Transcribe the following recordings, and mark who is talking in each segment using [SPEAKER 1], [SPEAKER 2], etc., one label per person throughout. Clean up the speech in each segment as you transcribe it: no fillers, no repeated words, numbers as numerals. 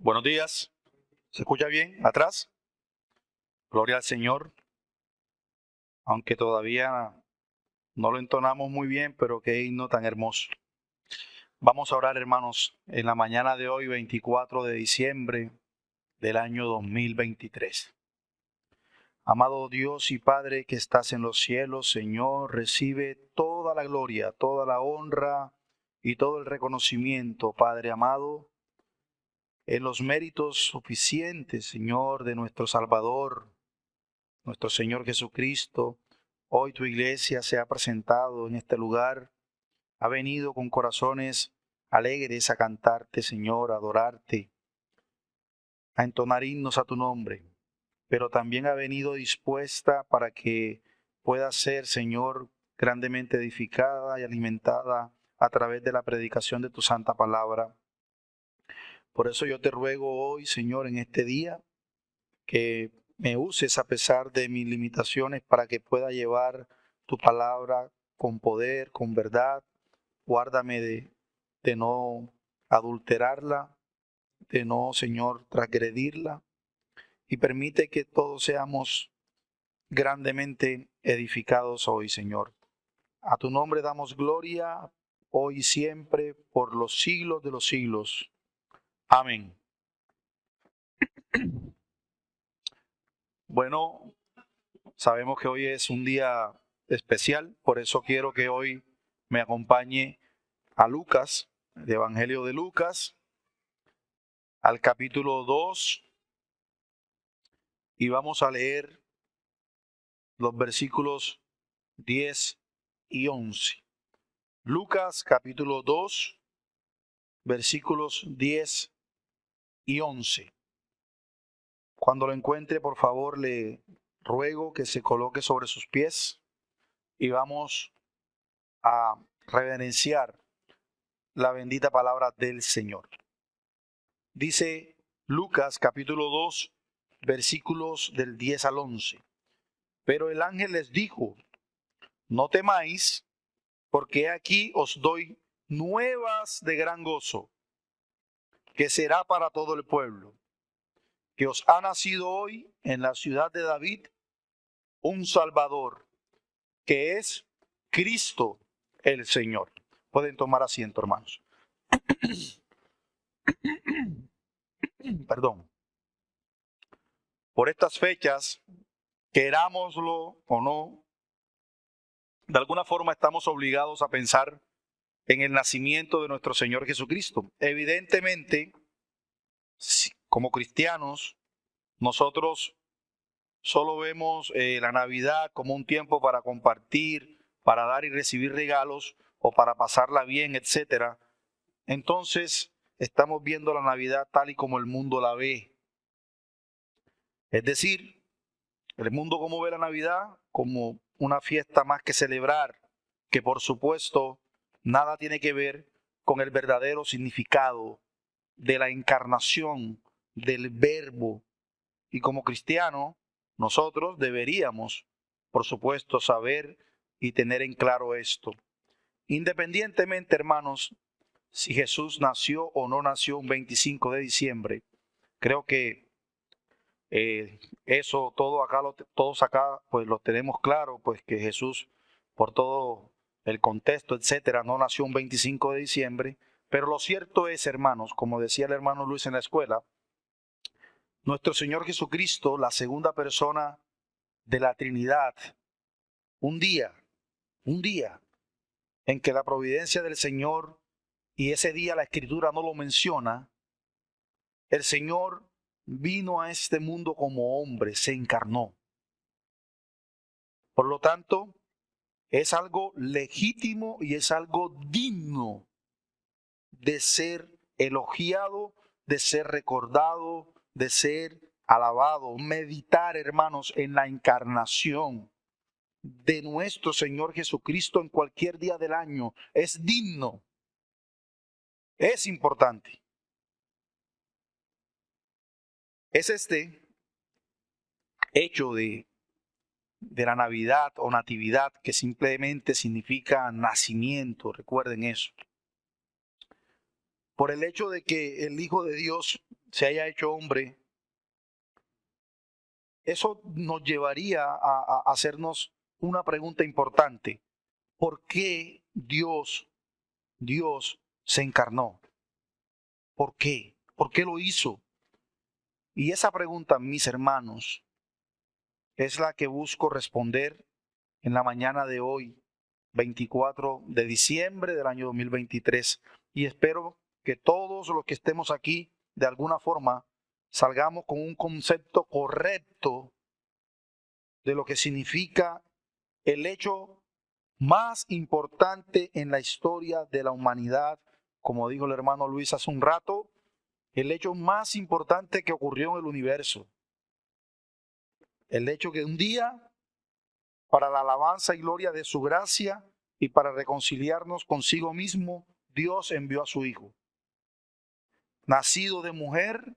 [SPEAKER 1] Buenos días. ¿Se escucha bien atrás? Gloria al Señor. Aunque todavía no lo entonamos muy bien, pero qué himno tan hermoso. Vamos a orar, hermanos, en la mañana de hoy, 24 de diciembre del año 2023. Amado Dios y Padre que estás en los cielos, Señor, recibe toda la gloria, toda la honra y todo el reconocimiento, Padre amado, en los méritos suficientes, Señor, de nuestro Salvador, nuestro Señor Jesucristo. Hoy tu iglesia se ha presentado en este lugar, ha venido con corazones alegres a cantarte, Señor, a adorarte, a entonar himnos a tu nombre, pero también ha venido dispuesta para que pueda ser, Señor, grandemente edificada y alimentada a través de la predicación de tu santa palabra. Por eso yo te ruego hoy, Señor, en este día, que me uses a pesar de mis limitaciones para que pueda llevar tu palabra con poder, con verdad. Guárdame de no adulterarla, de no, Señor, transgredirla, y permite que todos seamos grandemente edificados hoy, Señor. A tu nombre damos gloria hoy y siempre por los siglos de los siglos. Amén. Bueno, sabemos que hoy es un día especial, por eso quiero que hoy me acompañe a Lucas, el Evangelio de Lucas, al capítulo 2, y vamos a leer los versículos 10 y 11. Lucas capítulo 2, versículos 10 y 11. Cuando lo encuentre, por favor, le ruego que se coloque sobre sus pies y vamos a reverenciar la bendita palabra del Señor. Dice Lucas capítulo 2, versículos del 10 al 11. Pero el ángel les dijo: no temáis, porque aquí os doy nuevas de gran gozo, que será para todo el pueblo, que os ha nacido hoy en la ciudad de David un Salvador, que es Cristo el Señor. Pueden tomar asiento, hermanos. Perdón. Por estas fechas, querámoslo o no, de alguna forma estamos obligados a pensar en el nacimiento de nuestro Señor Jesucristo. Evidentemente, como cristianos, nosotros solo vemos la Navidad como un tiempo para compartir, para dar y recibir regalos o para pasarla bien, etcétera. Entonces, estamos viendo la Navidad tal y como el mundo la ve. Es decir, el mundo como ve la Navidad como una fiesta más que celebrar, que por supuesto nada tiene que ver con el verdadero significado de la encarnación del Verbo. Y como cristianos, nosotros deberíamos, por supuesto, saber y tener en claro esto. Independientemente, hermanos, si Jesús nació o no nació un 25 de diciembre, creo que eso todos acá pues lo tenemos claro, pues que Jesús, por todo el contexto, etcétera, no nació un 25 de diciembre. Pero lo cierto es, hermanos, como decía el hermano Luis en la escuela, nuestro Señor Jesucristo, la segunda persona de la Trinidad, un día en que la providencia del Señor, y ese día la Escritura no lo menciona, el Señor vino a este mundo como hombre, se encarnó. Por lo tanto, es algo legítimo y es algo digno de ser elogiado, de ser recordado, de ser alabado. Meditar, hermanos, en la encarnación de nuestro Señor Jesucristo en cualquier día del año es digno, es importante. Es este hecho de la Navidad o Natividad, que simplemente significa nacimiento, recuerden eso. Por el hecho de que el Hijo de Dios se haya hecho hombre, eso nos llevaría a hacernos una pregunta importante. ¿Por qué Dios se encarnó? ¿Por qué? ¿Por qué lo hizo? Y esa pregunta, mis hermanos, es la que busco responder en la mañana de hoy, 24 de diciembre del año 2023. Y espero que todos los que estemos aquí, de alguna forma, salgamos con un concepto correcto de lo que significa el hecho más importante en la historia de la humanidad, como dijo el hermano Luis hace un rato, el hecho más importante que ocurrió en el universo. El hecho que un día, para la alabanza y gloria de su gracia y para reconciliarnos consigo mismo, Dios envió a su Hijo. Nacido de mujer,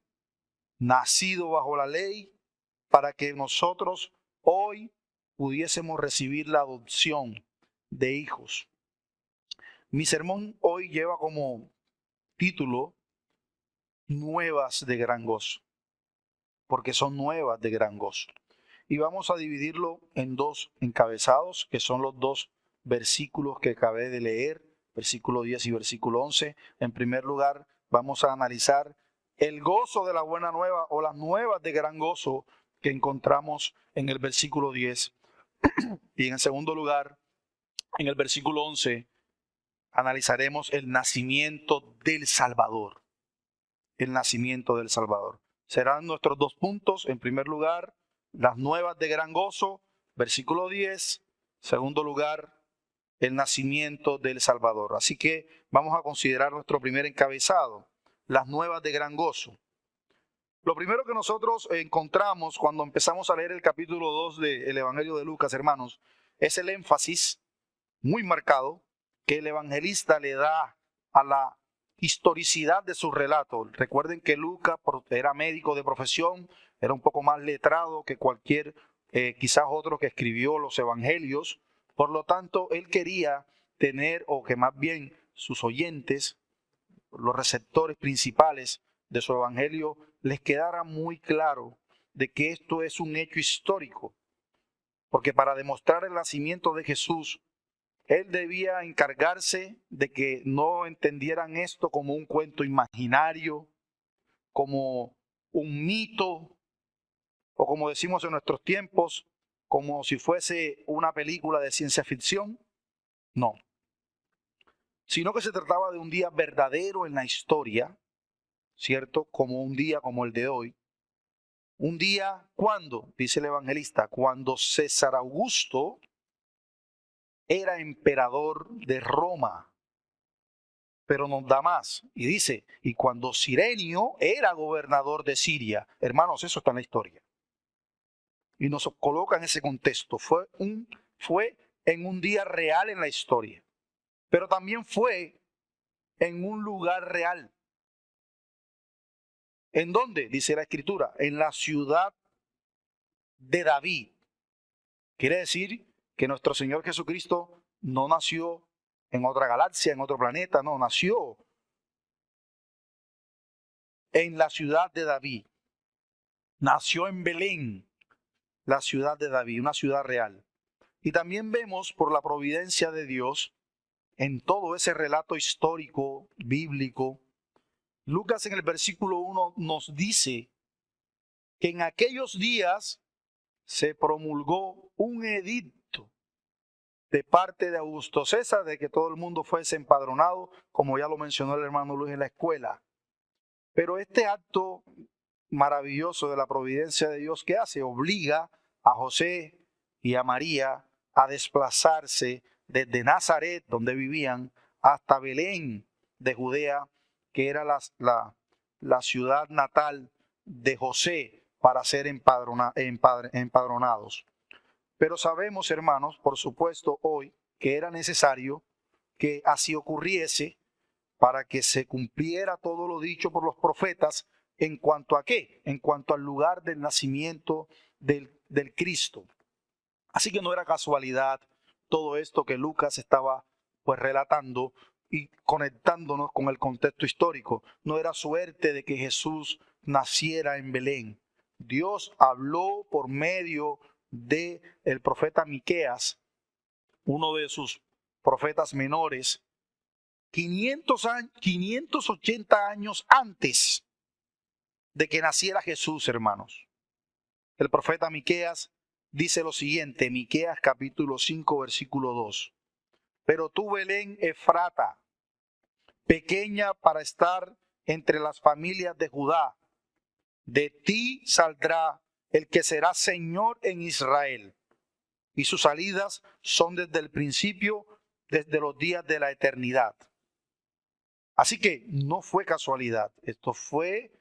[SPEAKER 1] nacido bajo la ley, para que nosotros hoy pudiésemos recibir la adopción de hijos. Mi sermón hoy lleva como título Nuevas de gran gozo, porque son nuevas de gran gozo. Y vamos a dividirlo en dos encabezados, que son los dos versículos que acabé de leer, versículo 10 y versículo 11. En primer lugar, vamos a analizar el gozo de la buena nueva o las nuevas de gran gozo que encontramos en el versículo 10. Y en segundo lugar, en el versículo 11, analizaremos el nacimiento del Salvador. El nacimiento del Salvador. Serán nuestros dos puntos. En primer lugar, las nuevas de gran gozo, versículo 10. Segundo lugar, el nacimiento del Salvador. Así que vamos a considerar nuestro primer encabezado, las nuevas de gran gozo. Lo primero que nosotros encontramos cuando empezamos a leer el capítulo 2 del Evangelio de Lucas, hermanos, es el énfasis muy marcado que el evangelista le da a la historicidad de su relato. Recuerden que Lucas era médico de profesión, era un poco más letrado que cualquier, quizás otro que escribió los evangelios. Por lo tanto, él quería tener, o que más bien sus oyentes, los receptores principales de su evangelio, les quedara muy claro de que esto es un hecho histórico. Porque para demostrar el nacimiento de Jesús, él debía encargarse de que no entendieran esto como un cuento imaginario, como un mito, o como decimos en nuestros tiempos, como si fuese una película de ciencia ficción. No, sino que se trataba de un día verdadero en la historia, ¿cierto? Como un día como el de hoy. Un día, ¿cuándo? Dice el evangelista, cuando César Augusto era emperador de Roma. Pero nos da más. Y dice, y cuando Cirenio era gobernador de Siria. Hermanos, eso está en la historia. Y nos coloca en ese contexto. Fue en un día real en la historia. Pero también fue en un lugar real. ¿En dónde? Dice la Escritura. En la ciudad de David. Quiere decir que nuestro Señor Jesucristo no nació en otra galaxia, en otro planeta. No, nació en la ciudad de David. Nació en Belén, la ciudad de David, una ciudad real. Y también vemos por la providencia de Dios en todo ese relato histórico, bíblico. Lucas en el versículo 1 nos dice que en aquellos días se promulgó un edicto de parte de Augusto César de que todo el mundo fuese empadronado, como ya lo mencionó el hermano Luis en la escuela. Pero este acto maravilloso de la providencia de Dios que hace, obliga a José y a María a desplazarse desde Nazaret, donde vivían, hasta Belén de Judea, que era la ciudad natal de José, para ser empadronados. Pero sabemos, hermanos, por supuesto, hoy, que era necesario que así ocurriese para que se cumpliera todo lo dicho por los profetas. ¿En cuanto a qué? En cuanto al lugar del nacimiento del Cristo. Así que no era casualidad todo esto que Lucas estaba pues relatando y conectándonos con el contexto histórico. No era suerte de que Jesús naciera en Belén. Dios habló por medio de el profeta Miqueas, uno de sus profetas menores, 580 años antes de que naciera Jesús, hermanos. El profeta Miqueas dice lo siguiente, Miqueas capítulo 5, versículo 2. Pero tú, Belén Efrata, pequeña para estar entre las familias de Judá, de ti saldrá el que será Señor en Israel, y sus salidas son desde el principio, desde los días de la eternidad. Así que no fue casualidad, esto fue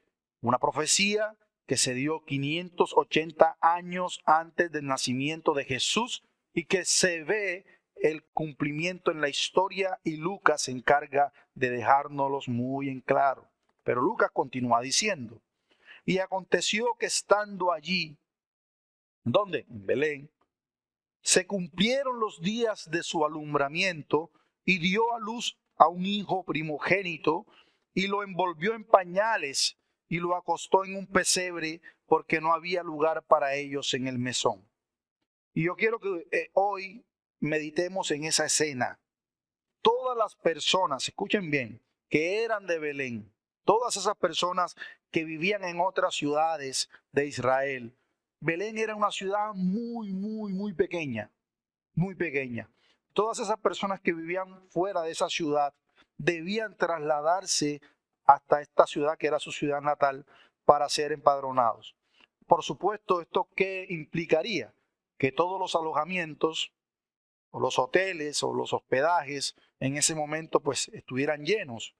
[SPEAKER 1] una profecía que se dio 580 años antes del nacimiento de Jesús y que se ve el cumplimiento en la historia, y Lucas se encarga de dejárnoslos muy en claro. Pero Lucas continúa diciendo, y aconteció que estando allí, ¿dónde? En Belén, se cumplieron los días de su alumbramiento y dio a luz a un hijo primogénito y lo envolvió en pañales y lo acostó en un pesebre porque no había lugar para ellos en el mesón. Y yo quiero que hoy meditemos en esa escena. Todas las personas, escuchen bien, que eran de Belén, todas esas personas que vivían en otras ciudades de Israel. Belén era una ciudad muy pequeña, muy pequeña. Todas esas personas que vivían fuera de esa ciudad debían trasladarse hasta esta ciudad que era su ciudad natal para ser empadronados. Por supuesto, ¿esto qué implicaría? Que todos los alojamientos o los hoteles o los hospedajes en ese momento pues estuvieran llenos.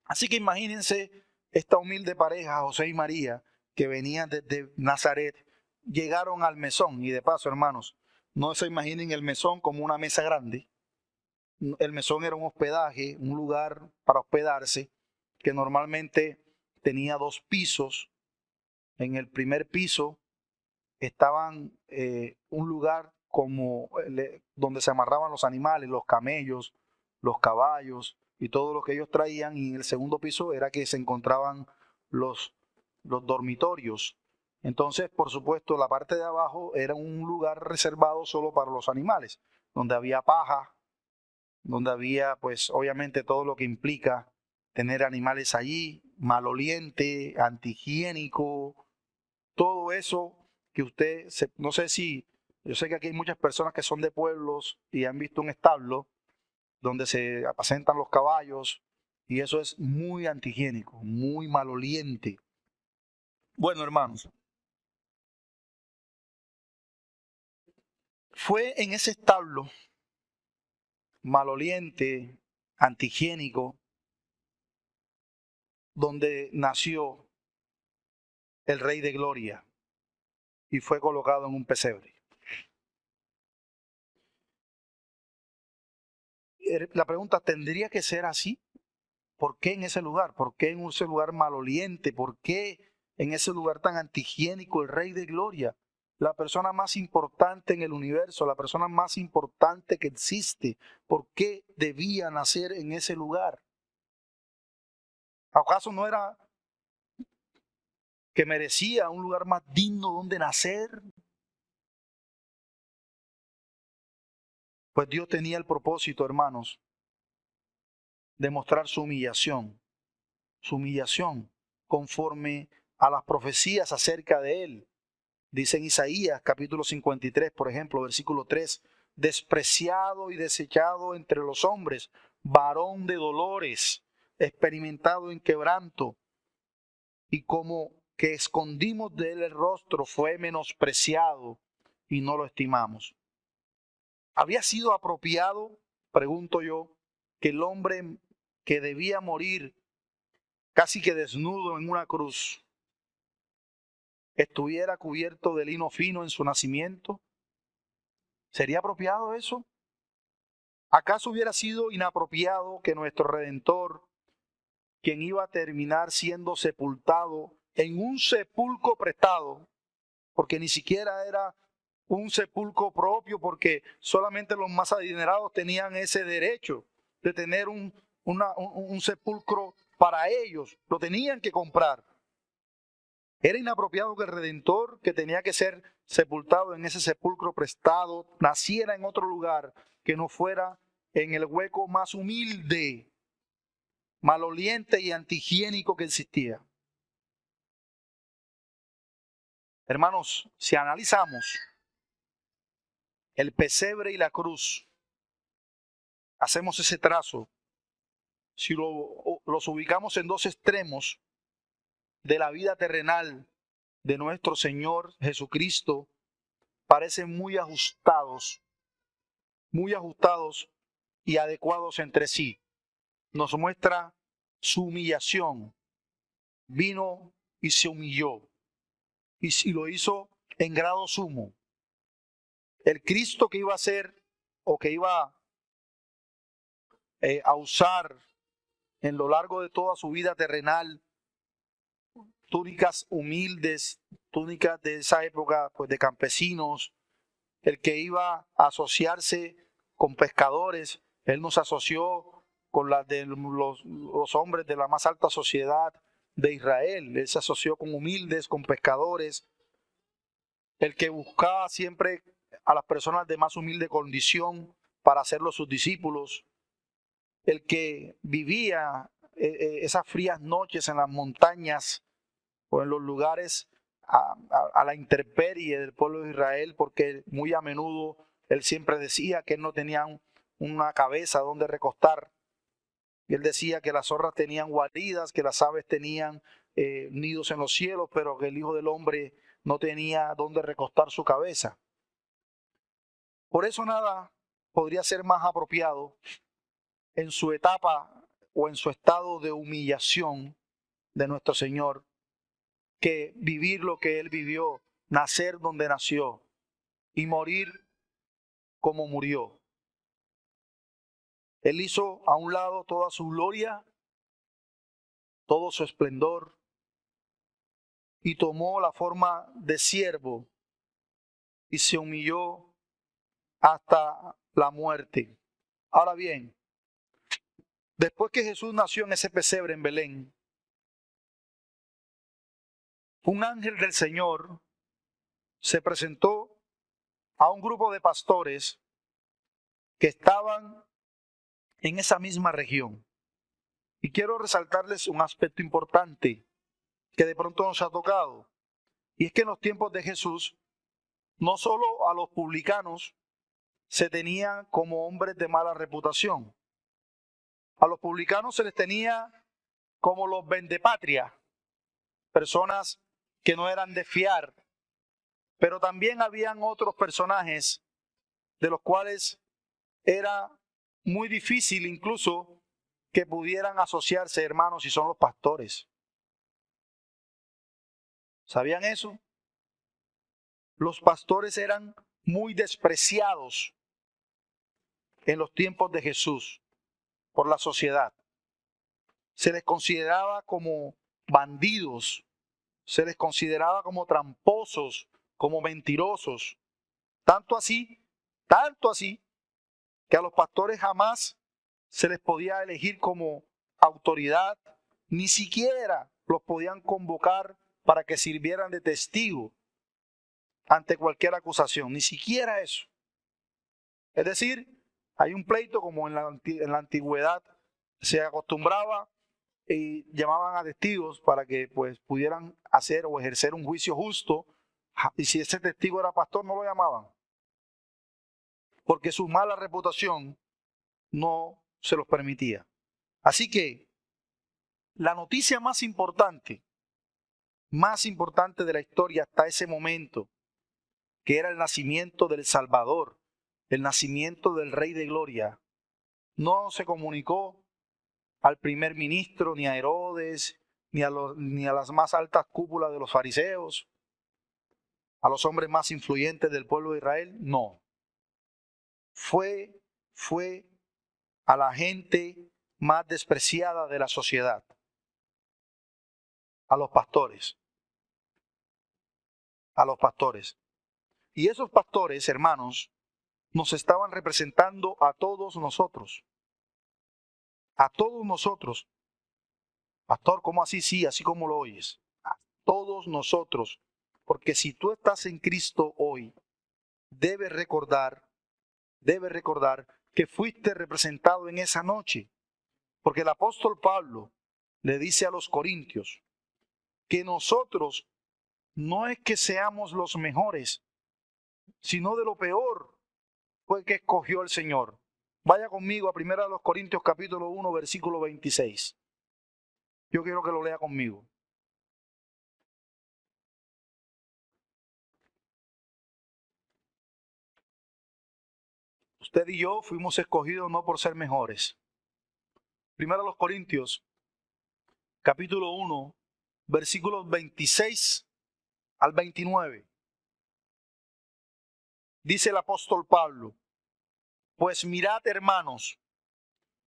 [SPEAKER 1] Así que imagínense esta humilde pareja, José y María, que venían desde Nazaret, llegaron al mesón. Y de paso, hermanos, no se imaginen el mesón como una mesa grande. El mesón era un hospedaje, un lugar para hospedarse, que normalmente tenía 2 pisos. En el primer piso estaban un lugar como donde se amarraban los animales, los camellos, los caballos y todo lo que ellos traían, y en el segundo piso era que se encontraban los dormitorios. Entonces, por supuesto, la parte de abajo era un lugar reservado solo para los animales, donde había paja, donde había, pues, obviamente todo lo que implica tener animales allí, maloliente, antihigiénico, todo eso que usted, no sé si, yo sé que aquí hay muchas personas que son de pueblos y han visto un establo donde se apacentan los caballos, y eso es muy antihigiénico, muy maloliente. Bueno, hermanos, fue en ese establo maloliente, antihigiénico, donde nació el Rey de Gloria y fue colocado en un pesebre. La pregunta, ¿tendría que ser así? ¿Por qué en ese lugar? ¿Por qué en ese lugar maloliente? ¿Por qué en ese lugar tan antihigiénico el Rey de Gloria? La persona más importante en el universo, la persona más importante que existe. ¿Por qué debía nacer en ese lugar? ¿Acaso no era que merecía un lugar más digno donde nacer? Pues Dios tenía el propósito, hermanos, de mostrar su humillación conforme a las profecías acerca de él. Dice en Isaías capítulo 53, por ejemplo, versículo 3, despreciado y desechado entre los hombres, varón de dolores, experimentado en quebranto, y como que escondimos de él el rostro, fue menospreciado y no lo estimamos. ¿Había sido apropiado, pregunto yo, que el hombre que debía morir casi que desnudo en una cruz estuviera cubierto de lino fino en su nacimiento? ¿Sería apropiado eso? ¿Acaso hubiera sido inapropiado que nuestro Redentor, quien iba a terminar siendo sepultado en un sepulcro prestado, porque ni siquiera era un sepulcro propio, porque solamente los más adinerados tenían ese derecho de tener un sepulcro para ellos, lo tenían que comprar? Era inapropiado que el Redentor, que tenía que ser sepultado en ese sepulcro prestado, naciera en otro lugar que no fuera en el hueco más humilde, maloliente y antihigiénico que existía. Hermanos, si analizamos el pesebre y la cruz, hacemos ese trazo, si los ubicamos en dos extremos de la vida terrenal de nuestro Señor Jesucristo, parecen muy ajustados y adecuados entre sí. Nos muestra su humillación. Vino y se humilló, y lo hizo en grado sumo. El Cristo que iba a ser, o que iba a usar en lo largo de toda su vida terrenal, túnicas humildes, túnicas de esa época, pues de campesinos, el que iba a asociarse con pescadores, él nos asoció con las de los hombres de la más alta sociedad de Israel, él se asoció con humildes, con pescadores, el que buscaba siempre a las personas de más humilde condición para hacerlos sus discípulos, el que vivía esas frías noches en las montañas o en los lugares a la intemperie del pueblo de Israel, porque muy a menudo él siempre decía que él no tenía una cabeza donde recostar. Y él decía que las zorras tenían guaridas, que las aves tenían nidos en los cielos, pero que el Hijo del Hombre no tenía donde recostar su cabeza. Por eso nada podría ser más apropiado en su etapa o en su estado de humillación de nuestro Señor que vivir lo que Él vivió, nacer donde nació y morir como murió. Él hizo a un lado toda su gloria, todo su esplendor, y tomó la forma de siervo y se humilló hasta la muerte. Ahora bien, después que Jesús nació en ese pesebre en Belén, un ángel del Señor se presentó a un grupo de pastores que estaban en esa misma región. Y quiero resaltarles un aspecto importante que de pronto nos ha tocado. Y es que en los tiempos de Jesús, no solo a los publicanos se tenían como hombres de mala reputación. A los publicanos se les tenía como los vendepatria, personas que no eran de fiar. Pero también habían otros personajes de los cuales era muy difícil incluso que pudieran asociarse, hermanos, y son los pastores. ¿Sabían eso? Los pastores eran muy despreciados en los tiempos de Jesús por la sociedad. Se les consideraba como bandidos, se les consideraba como tramposos, como mentirosos. Tanto así, que a los pastores jamás se les podía elegir como autoridad, ni siquiera los podían convocar para que sirvieran de testigo ante cualquier acusación, ni siquiera eso. Es decir, hay un pleito como en la antigüedad se acostumbraba y llamaban a testigos para que pues pudieran hacer o ejercer un juicio justo, y si ese testigo era pastor no lo llamaban, porque su mala reputación no se los permitía. Así que la noticia más importante de la historia hasta ese momento, que era el nacimiento del Salvador, el nacimiento del Rey de Gloria, no se comunicó al primer ministro, ni a Herodes, ni a las más altas cúpulas de los fariseos, a los hombres más influyentes del pueblo de Israel. No. Fue a la gente más despreciada de la sociedad, a los pastores. A los pastores. Y esos pastores, hermanos, nos estaban representando a todos nosotros. A todos nosotros. Pastor, ¿cómo así? Sí, así como lo oyes. A todos nosotros. Porque si tú estás en Cristo hoy, debes recordar que fuiste representado en esa noche. Porque el apóstol Pablo le dice a los corintios que nosotros no es que seamos los mejores, sino de lo peor fue que escogió el Señor. Vaya conmigo a 1 Corintios capítulo 1, versículo 26. Yo quiero que lo lea conmigo. Usted y yo fuimos escogidos no por ser mejores. 1 Corintios capítulo 1, versículos 26 al 29. Dice el apóstol Pablo: pues mirad, hermanos,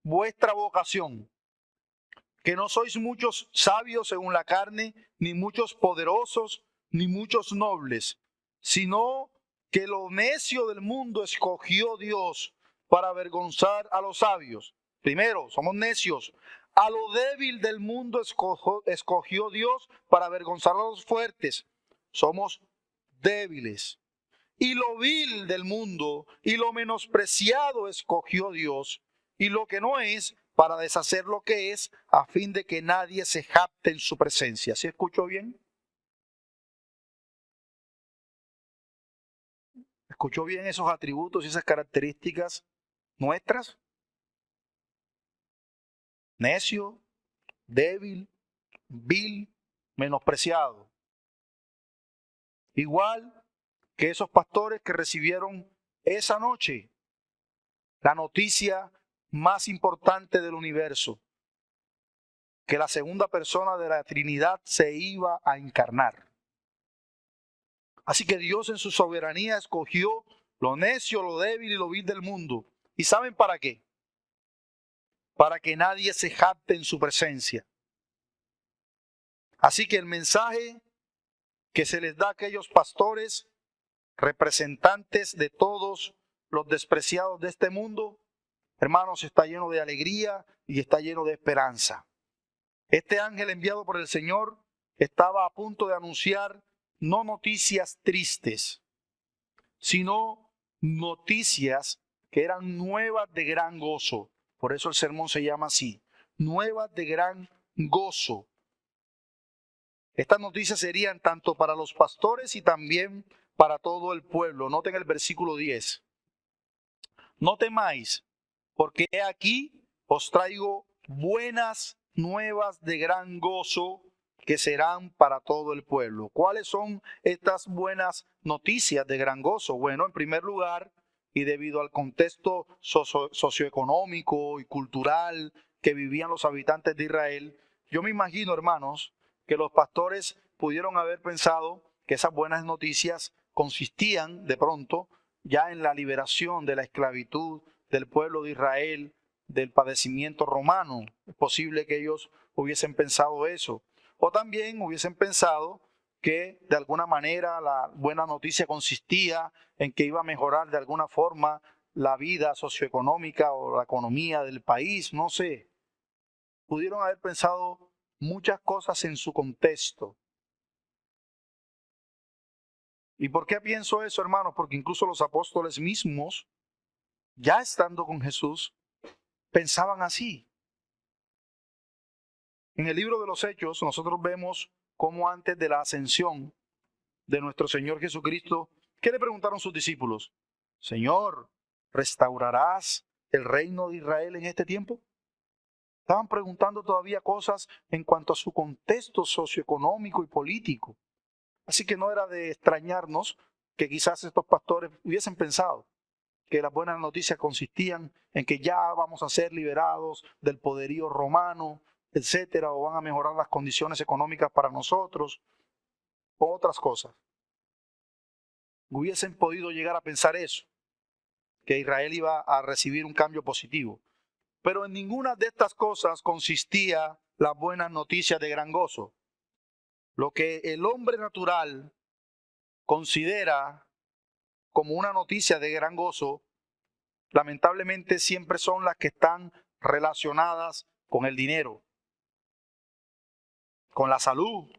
[SPEAKER 1] vuestra vocación, que no sois muchos sabios según la carne, ni muchos poderosos, ni muchos nobles, sino que lo necio del mundo escogió Dios para avergonzar a los sabios. Primero, somos necios. A lo débil del mundo escogió Dios para avergonzar a los fuertes. Somos débiles. Y lo vil del mundo y lo menospreciado escogió Dios, y lo que no es, para deshacer lo que es, a fin de que nadie se jacte en su presencia. ¿Sí escuchó bien? ¿Escuchó bien esos atributos y esas características nuestras? Necio, débil, vil, menospreciado. Igual que esos pastores que recibieron esa noche la noticia más importante del universo, que la segunda persona de la Trinidad se iba a encarnar. Así que Dios en su soberanía escogió lo necio, lo débil y lo vil del mundo. ¿Y saben para qué? Para que nadie se jacte en su presencia. Así que el mensaje que se les da a aquellos pastores, representantes de todos los despreciados de este mundo, hermanos, está lleno de alegría y está lleno de esperanza. Este ángel enviado por el Señor estaba a punto de anunciar no noticias tristes, sino noticias que eran nuevas de gran gozo. Por eso el sermón se llama así, nuevas de gran gozo. Estas noticias serían tanto para los pastores y también para todo el pueblo. Noten el versículo 10. No temáis, porque he aquí os traigo buenas nuevas de gran gozo que serán para todo el pueblo. ¿Cuáles son estas buenas noticias de gran gozo? Bueno, en primer lugar, y debido al contexto socioeconómico y cultural que vivían los habitantes de Israel, yo me imagino, hermanos, que los pastores pudieron haber pensado que esas buenas noticias consistían de pronto ya en la liberación de la esclavitud del pueblo de Israel, del padecimiento romano. Es posible que ellos hubiesen pensado eso. O también hubiesen pensado que de alguna manera la buena noticia consistía en que iba a mejorar de alguna forma la vida socioeconómica o la economía del país, no sé. Pudieron haber pensado muchas cosas en su contexto. ¿Y por qué pienso eso, hermanos? Porque incluso los apóstoles mismos, ya estando con Jesús, pensaban así. En el libro de los Hechos nosotros vemos cómo antes de la ascensión de nuestro Señor Jesucristo, ¿qué le preguntaron sus discípulos? Señor, ¿restaurarás el reino de Israel en este tiempo? Estaban preguntando todavía cosas en cuanto a su contexto socioeconómico y político. Así que no era de extrañarnos que quizás estos pastores hubiesen pensado que las buenas noticias consistían en que ya vamos a ser liberados del poderío romano, etcétera, o van a mejorar las condiciones económicas para nosotros, o otras cosas. Hubiesen podido llegar a pensar eso, que Israel iba a recibir un cambio positivo. Pero en ninguna de estas cosas consistía las buenas noticias de gran gozo. Lo que el hombre natural considera como una noticia de gran gozo, lamentablemente siempre son las que están relacionadas con el dinero, con la salud,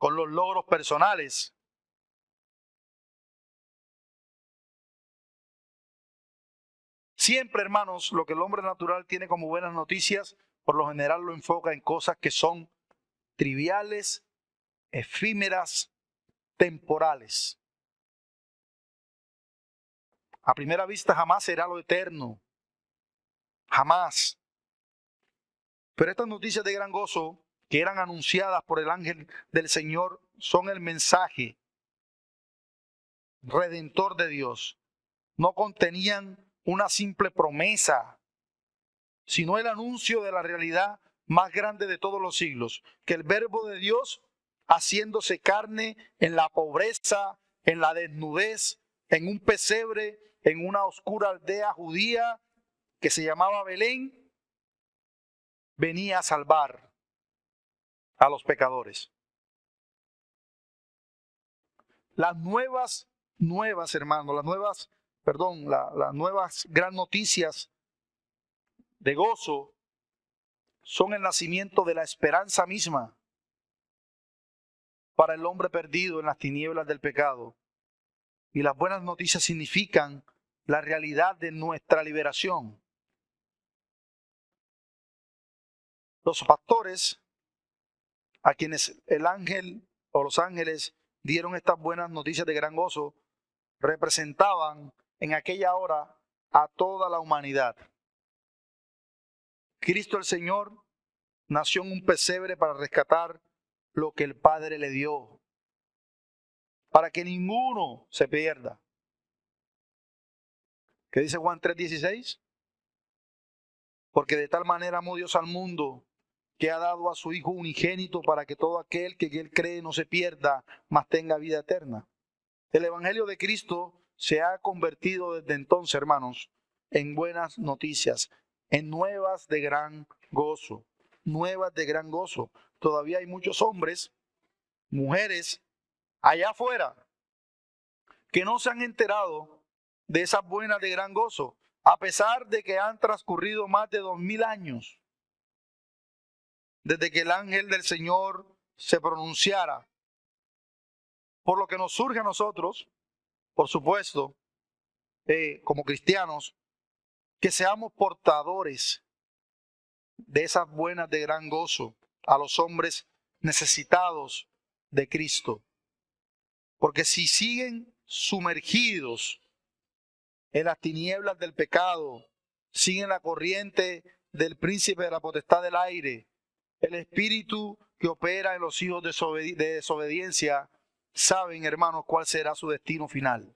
[SPEAKER 1] con los logros personales. Siempre, hermanos, lo que el hombre natural tiene como buenas noticias, por lo general lo enfoca en cosas que son triviales, efímeras, temporales. A primera vista jamás será lo eterno. Jamás. Pero estas noticias de gran gozo que eran anunciadas por el ángel del Señor son el mensaje redentor de Dios. No contenían una simple promesa, sino el anuncio de la realidad más grande de todos los siglos, que el Verbo de Dios, haciéndose carne en la pobreza, en la desnudez, en un pesebre, en una oscura aldea judía que se llamaba Belén, venía a salvar a los pecadores. Las nuevas, hermanos, las nuevas gran noticias de gozo son el nacimiento de la esperanza misma para el hombre perdido en las tinieblas del pecado. Y las buenas noticias significan la realidad de nuestra liberación. Los pastores, a quienes el ángel o los ángeles dieron estas buenas noticias de gran gozo, representaban en aquella hora a toda la humanidad. Cristo el Señor nació en un pesebre para rescatar lo que el Padre le dio, para que ninguno se pierda. ¿Qué dice Juan 3:16? Porque de tal manera amó Dios al mundo, que ha dado a su Hijo unigénito para que todo aquel que en él cree no se pierda, mas tenga vida eterna. El Evangelio de Cristo se ha convertido desde entonces, hermanos, en buenas noticias, en nuevas de gran gozo, nuevas de gran gozo. Todavía hay muchos hombres, mujeres, allá afuera, que no se han enterado de esas buenas de gran gozo, a pesar de que han transcurrido más de 2000 años desde que el ángel del Señor se pronunciara. Por lo que nos surge a nosotros, por supuesto, como cristianos, que seamos portadores de esas buenas de gran gozo a los hombres necesitados de Cristo. Porque si siguen sumergidos en las tinieblas del pecado, siguen la corriente del príncipe de la potestad del aire, el espíritu que opera en los hijos de desobediencia, saben, hermanos, cuál será su destino final.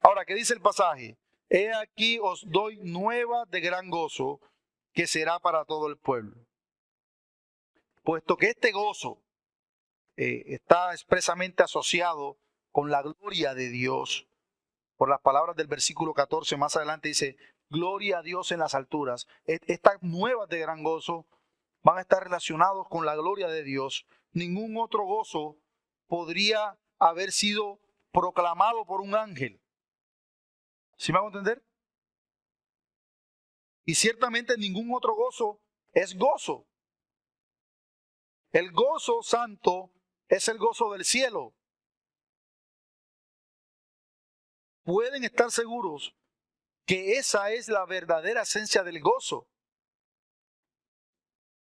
[SPEAKER 1] Ahora, ¿qué dice el pasaje? He aquí os doy nuevas de gran gozo, que será para todo el pueblo. Puesto que este gozo está expresamente asociado con la gloria de Dios, por las palabras del versículo 14, más adelante dice, gloria a Dios en las alturas. Estas nuevas de gran gozo van a estar relacionados con la gloria de Dios. Ningún otro gozo podría haber sido proclamado por un ángel. ¿Sí me hago entender? Y ciertamente ningún otro gozo es gozo. El gozo santo es el gozo del cielo. Pueden estar seguros que esa es la verdadera esencia del gozo.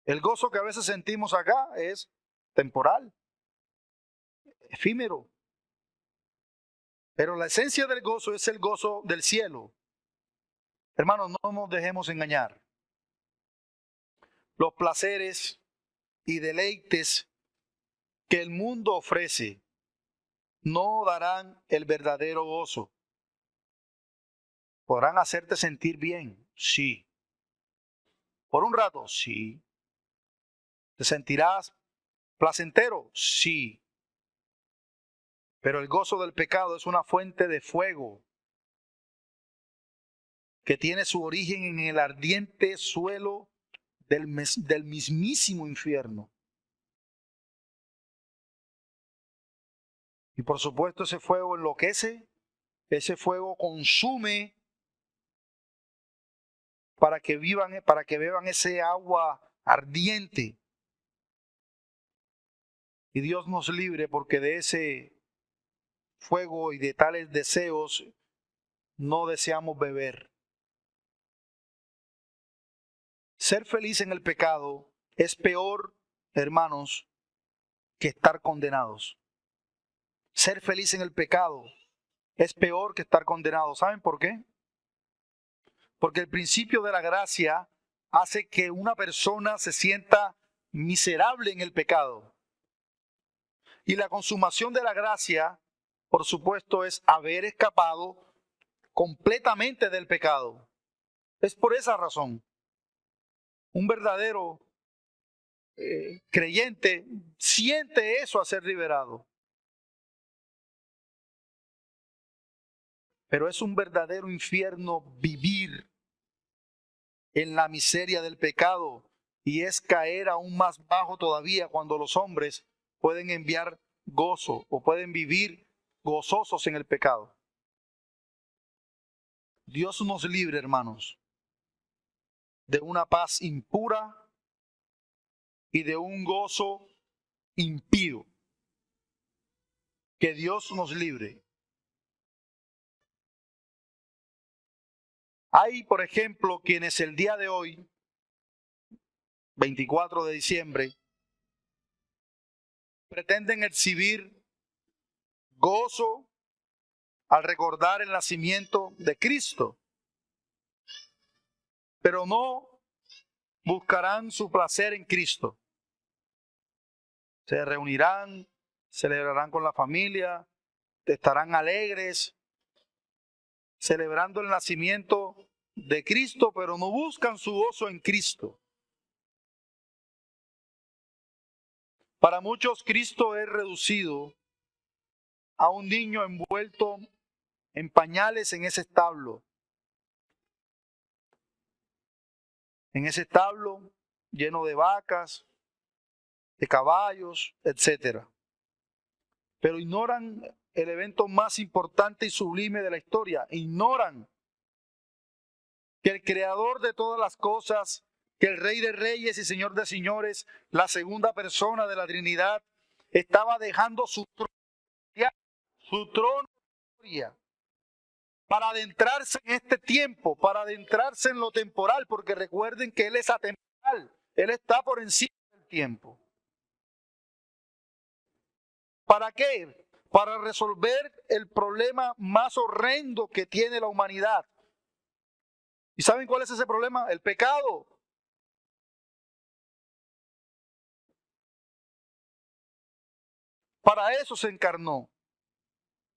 [SPEAKER 1] El gozo que a veces sentimos acá es temporal, efímero. Pero la esencia del gozo es el gozo del cielo. Hermanos, no nos dejemos engañar. Los placeres y deleites que el mundo ofrece no darán el verdadero gozo. ¿Podrán hacerte sentir bien? Sí. ¿Por un rato? Sí. ¿Te sentirás placentero? Sí. Pero el gozo del pecado es una fuente de fuego que tiene su origen en el ardiente suelo del mismísimo infierno. Y por supuesto ese fuego enloquece, ese fuego consume para que beban ese agua ardiente. Y Dios nos libre porque de ese fuego y de tales deseos no deseamos beber. Ser feliz en el pecado es peor, hermanos, que estar condenados. Ser feliz en el pecado es peor que estar condenado. ¿Saben por qué? Porque el principio de la gracia hace que una persona se sienta miserable en el pecado. Y la consumación de la gracia, por supuesto, es haber escapado completamente del pecado. Es por esa razón. Un verdadero creyente siente eso a ser liberado. Pero es un verdadero infierno vivir en la miseria del pecado y es caer aún más bajo todavía cuando los hombres pueden enviar gozo o pueden vivir gozosos en el pecado. Dios nos libre, hermanos, de una paz impura y de un gozo impío. Que Dios nos libre. Hay, por ejemplo, quienes el día de hoy, 24 de diciembre, pretenden exhibir gozo al recordar el nacimiento de Cristo, pero no buscarán su placer en Cristo. Se reunirán, celebrarán con la familia, estarán alegres, celebrando el nacimiento de Cristo, pero no buscan su gozo en Cristo. Para muchos, Cristo es reducido a un niño envuelto en pañales en ese establo. En ese establo lleno de vacas, de caballos, etc. Pero ignoran el evento más importante y sublime de la historia. Ignoran que el creador de todas las cosas, que el Rey de Reyes y Señor de Señores, la segunda persona de la Trinidad, estaba dejando su trono de gloria para adentrarse en este tiempo, para adentrarse en lo temporal, porque recuerden que Él es atemporal, Él está por encima del tiempo. ¿Para qué? Para resolver el problema más horrendo que tiene la humanidad. ¿Y saben cuál es ese problema? El pecado. Para eso se encarnó,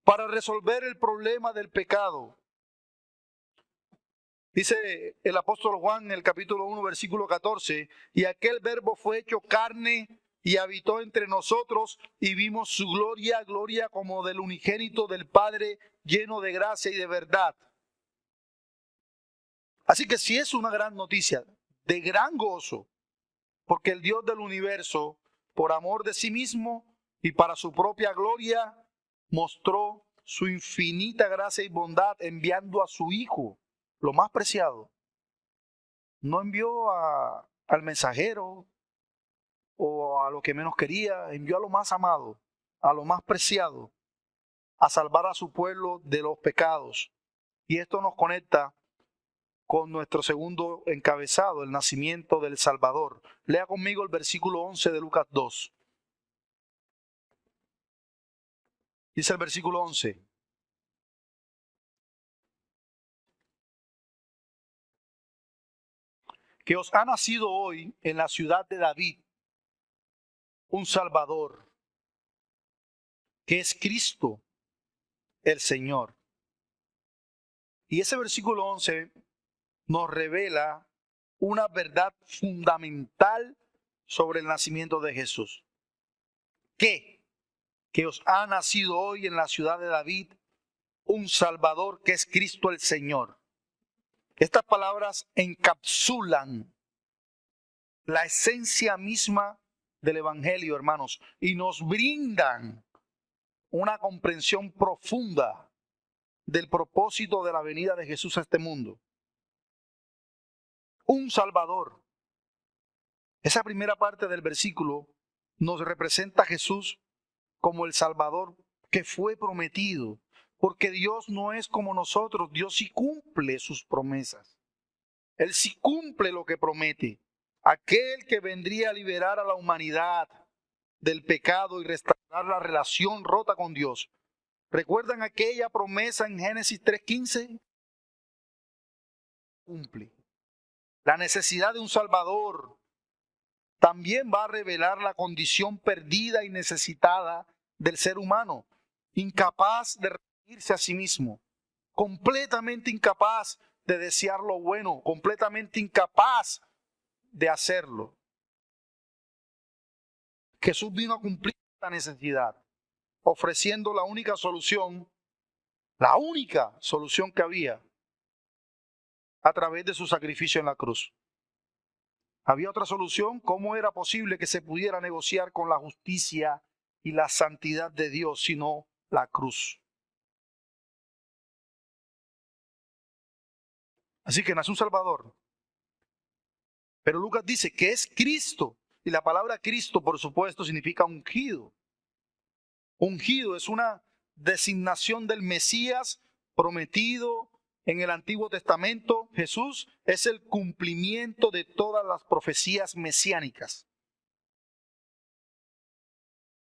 [SPEAKER 1] para resolver el problema del pecado. Dice el apóstol Juan en el capítulo 1, versículo 14, y aquel verbo fue hecho carne y habitó entre nosotros y vimos su gloria, gloria como del unigénito del Padre, lleno de gracia y de verdad. Así que sí es una gran noticia, de gran gozo, porque el Dios del universo, por amor de sí mismo y para su propia gloria, mostró su infinita gracia y bondad enviando a su Hijo, lo más preciado. No envió al mensajero o a lo que menos quería, envió a lo más amado, a lo más preciado, a salvar a su pueblo de los pecados. Y esto nos conecta con nuestro segundo encabezado, el nacimiento del Salvador. Lea conmigo el versículo 11 de Lucas 2. Dice el versículo 11. Que os ha nacido hoy en la ciudad de David un Salvador, que es Cristo el Señor. Y ese versículo 11 nos revela una verdad fundamental sobre el nacimiento de Jesús. Que os ha nacido hoy en la ciudad de David un Salvador, que es Cristo el Señor. Estas palabras encapsulan la esencia misma del Evangelio, hermanos, y nos brindan una comprensión profunda del propósito de la venida de Jesús a este mundo. Un Salvador. Esa primera parte del versículo nos representa a Jesús como el Salvador que fue prometido, porque Dios no es como nosotros, Dios sí cumple sus promesas. Él sí cumple lo que promete. Aquel que vendría a liberar a la humanidad del pecado y restaurar la relación rota con Dios. ¿Recuerdan aquella promesa en Génesis 3:15? Cumple. La necesidad de un Salvador también va a revelar la condición perdida y necesitada del ser humano, incapaz de redimirse a sí mismo, completamente incapaz de desear lo bueno, completamente incapaz de hacerlo. Jesús vino a cumplir esta necesidad, ofreciendo la única solución que había a través de su sacrificio en la cruz. ¿Había otra solución? ¿Cómo era posible que se pudiera negociar con la justicia y la santidad de Dios sino la cruz? Así que nació un Salvador. Pero Lucas dice que es Cristo. Y la palabra Cristo, por supuesto, significa ungido. Ungido es una designación del Mesías prometido en el Antiguo Testamento. Jesús es el cumplimiento de todas las profecías mesiánicas.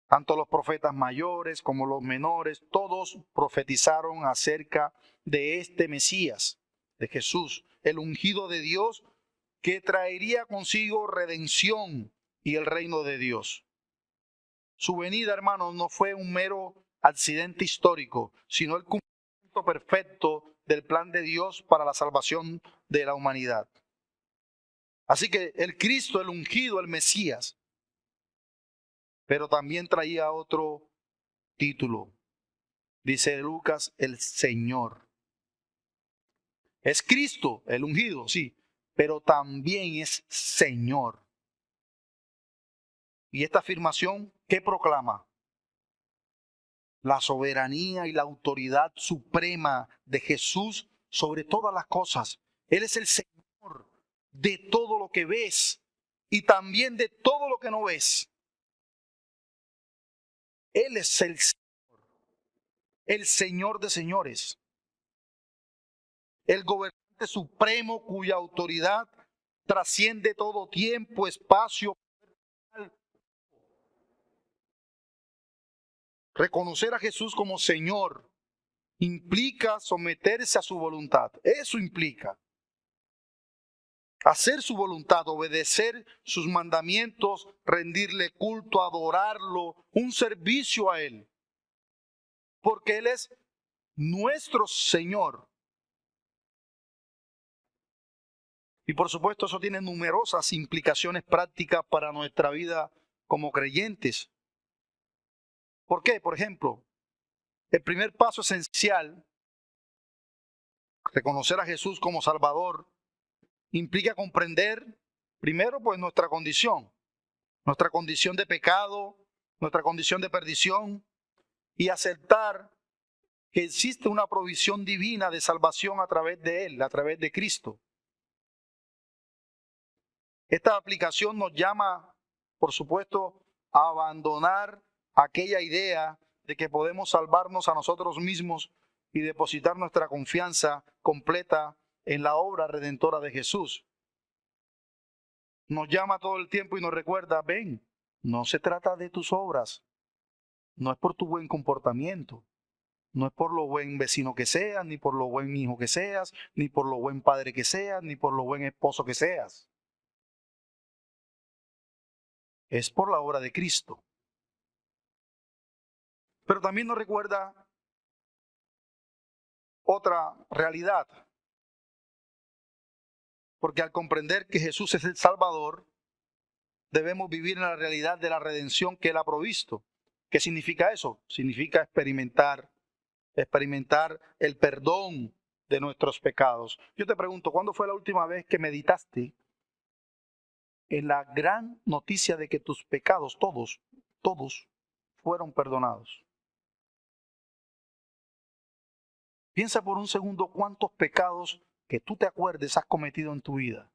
[SPEAKER 1] Tanto los profetas mayores como los menores, todos profetizaron acerca de este Mesías, de Jesús, el ungido de Dios, que traería consigo redención y el reino de Dios. Su venida, hermanos, no fue un mero accidente histórico, sino el cumplimiento perfecto del plan de Dios para la salvación de la humanidad. Así que el Cristo, el ungido, el Mesías, pero también traía otro título. Dice Lucas, el Señor. Es Cristo, el ungido, sí, pero también es Señor. Y esta afirmación, ¿qué proclama? La soberanía y la autoridad suprema de Jesús sobre todas las cosas. Él es el Señor de todo lo que ves y también de todo lo que no ves. Él es el Señor de señores, el gobernante supremo cuya autoridad trasciende todo tiempo, espacio. Reconocer a Jesús como Señor implica someterse a su voluntad. Eso implica hacer su voluntad, obedecer sus mandamientos, rendirle culto, adorarlo, un servicio a Él. Porque Él es nuestro Señor. Y por supuesto eso tiene numerosas implicaciones prácticas para nuestra vida como creyentes. ¿Por qué? Por ejemplo, el primer paso esencial, reconocer a Jesús como Salvador, implica comprender primero pues nuestra condición de pecado, nuestra condición de perdición, y aceptar que existe una provisión divina de salvación a través de Él, a través de Cristo. Esta aplicación nos llama, por supuesto, a abandonar aquella idea de que podemos salvarnos a nosotros mismos y depositar nuestra confianza completa en la obra redentora de Jesús. Nos llama todo el tiempo y nos recuerda, ven, no se trata de tus obras, no es por tu buen comportamiento, no es por lo buen vecino que seas, ni por lo buen hijo que seas, ni por lo buen padre que seas, ni por lo buen esposo que seas. Es por la obra de Cristo. Pero también nos recuerda otra realidad, porque al comprender que Jesús es el Salvador, debemos vivir en la realidad de la redención que Él ha provisto. ¿Qué significa eso? Significa experimentar el perdón de nuestros pecados. Yo te pregunto, ¿cuándo fue la última vez que meditaste en la gran noticia de que tus pecados, todos, fueron perdonados? Piensa por un segundo cuántos pecados que tú te acuerdes has cometido en tu vida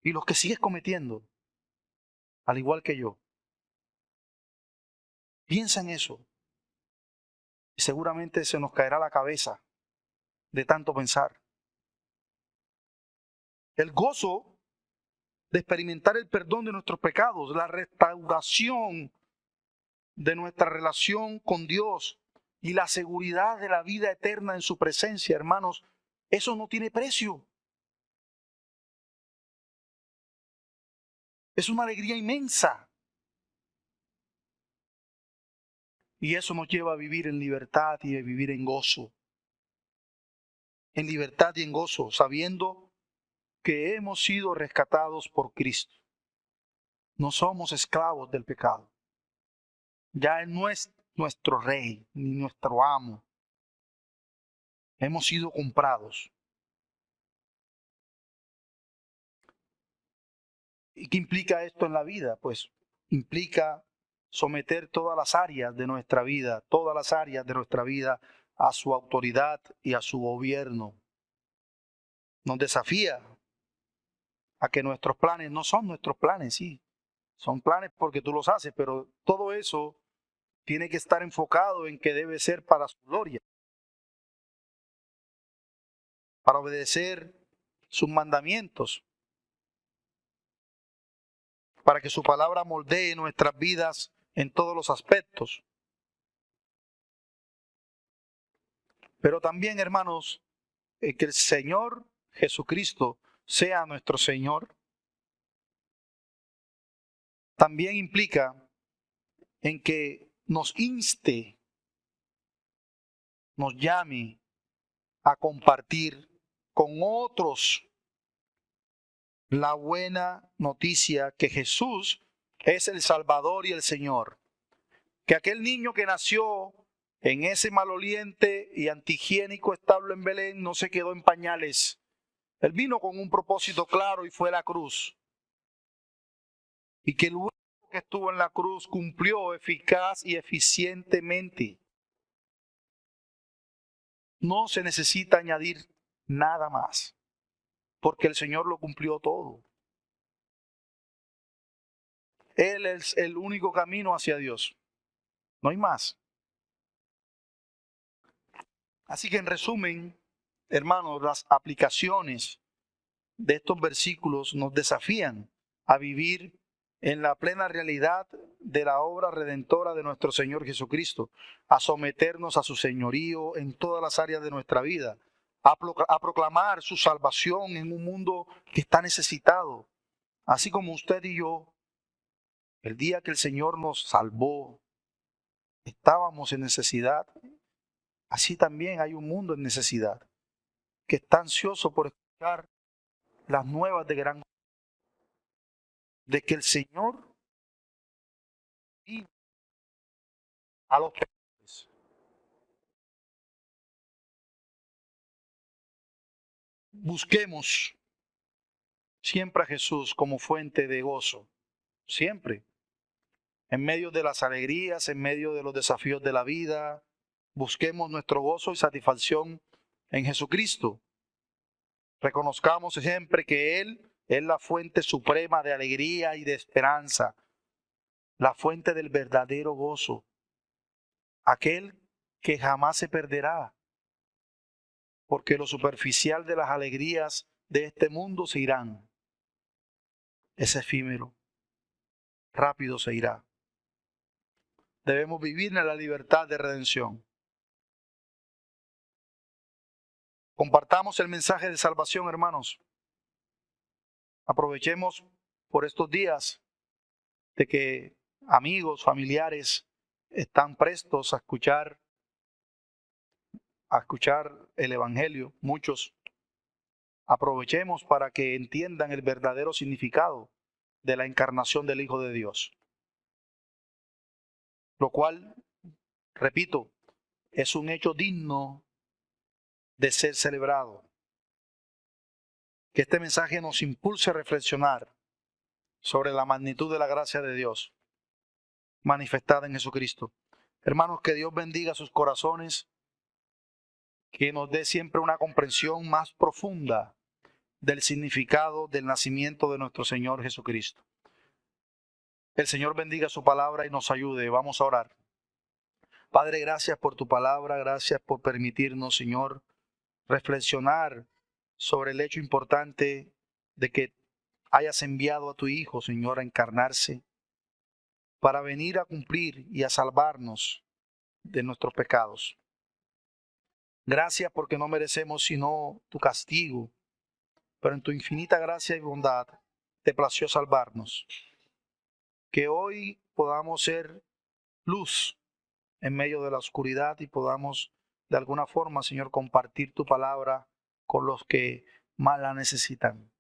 [SPEAKER 1] y los que sigues cometiendo, al igual que yo. Piensa en eso. Y seguramente se nos caerá la cabeza de tanto pensar. El gozo de experimentar el perdón de nuestros pecados, la restauración de nuestra relación con Dios y la seguridad de la vida eterna en su presencia, hermanos, eso no tiene precio. Es una alegría inmensa. Y eso nos lleva a vivir en libertad y a vivir en gozo. En libertad y en gozo, sabiendo que hemos sido rescatados por Cristo. No somos esclavos del pecado. Ya Él no es nuestro rey ni nuestro amo. Hemos sido comprados. ¿Y qué implica esto en la vida? Pues implica someter todas las áreas de nuestra vida, a su autoridad y a su gobierno. Nos desafía a que nuestros planes no son nuestros planes, sí. Son planes porque tú los haces, pero todo eso tiene que estar enfocado en que debe ser para su gloria, para obedecer sus mandamientos, para que su palabra moldee nuestras vidas en todos los aspectos. Pero también, hermanos, que el Señor Jesucristo sea nuestro Señor, también implica en que nos inste, nos llame a compartir con otros la buena noticia que Jesús es el Salvador y el Señor. Que aquel niño que nació en ese maloliente y antihigiénico establo en Belén no se quedó en pañales. Él vino con un propósito claro y fue la cruz. Y que luego que estuvo en la cruz cumplió eficaz y eficientemente. No se necesita añadir nada más, porque el Señor lo cumplió todo. Él es el único camino hacia Dios. No hay más. Así que en resumen, hermanos, las aplicaciones de estos versículos nos desafían a vivir en la plena realidad de la obra redentora de nuestro Señor Jesucristo, a someternos a su señorío en todas las áreas de nuestra vida, a proclamar su salvación en un mundo que está necesitado. Así como usted y yo, el día que el Señor nos salvó, estábamos en necesidad. Así también hay un mundo en necesidad que está ansioso por escuchar las nuevas de que el Señor vive a los pecadores. Busquemos siempre a Jesús como fuente de gozo, siempre, en medio de las alegrías, en medio de los desafíos de la vida. Busquemos nuestro gozo y satisfacción en Jesucristo. Reconozcamos siempre que Él es la fuente suprema de alegría y de esperanza, la fuente del verdadero gozo, aquel que jamás se perderá, porque lo superficial de las alegrías de este mundo se irán. Es efímero, rápido se irá. Debemos vivir en la libertad de redención. Compartamos el mensaje de salvación, hermanos. Aprovechemos por estos días de que amigos, familiares están prestos a escuchar el Evangelio. Muchos aprovechemos para que entiendan el verdadero significado de la encarnación del Hijo de Dios. Lo cual, repito, es un hecho digno de ser celebrado. Que este mensaje nos impulse a reflexionar sobre la magnitud de la gracia de Dios manifestada en Jesucristo. Hermanos, que Dios bendiga sus corazones, que nos dé siempre una comprensión más profunda del significado del nacimiento de nuestro Señor Jesucristo. El Señor bendiga su palabra y nos ayude. Vamos a orar. Padre, gracias por tu palabra, gracias por permitirnos, Señor, reflexionar sobre el hecho importante de que hayas enviado a tu Hijo, Señor, a encarnarse para venir a cumplir y a salvarnos de nuestros pecados. Gracias porque no merecemos sino tu castigo, pero en tu infinita gracia y bondad te plació salvarnos. Que hoy podamos ser luz en medio de la oscuridad y podamos de alguna forma, Señor, compartir tu palabra con los que más la necesitan.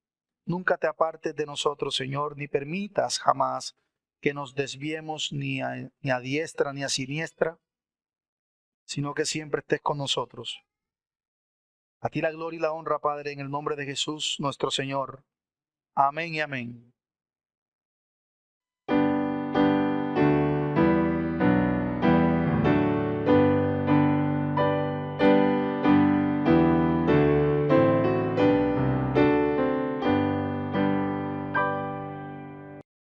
[SPEAKER 1] Nunca te apartes de nosotros, Señor, ni permitas jamás que nos desviemos ni a diestra ni a siniestra, sino que siempre estés con nosotros. A ti la gloria y la honra, Padre, en el nombre de Jesús, nuestro Señor. Amén y amén.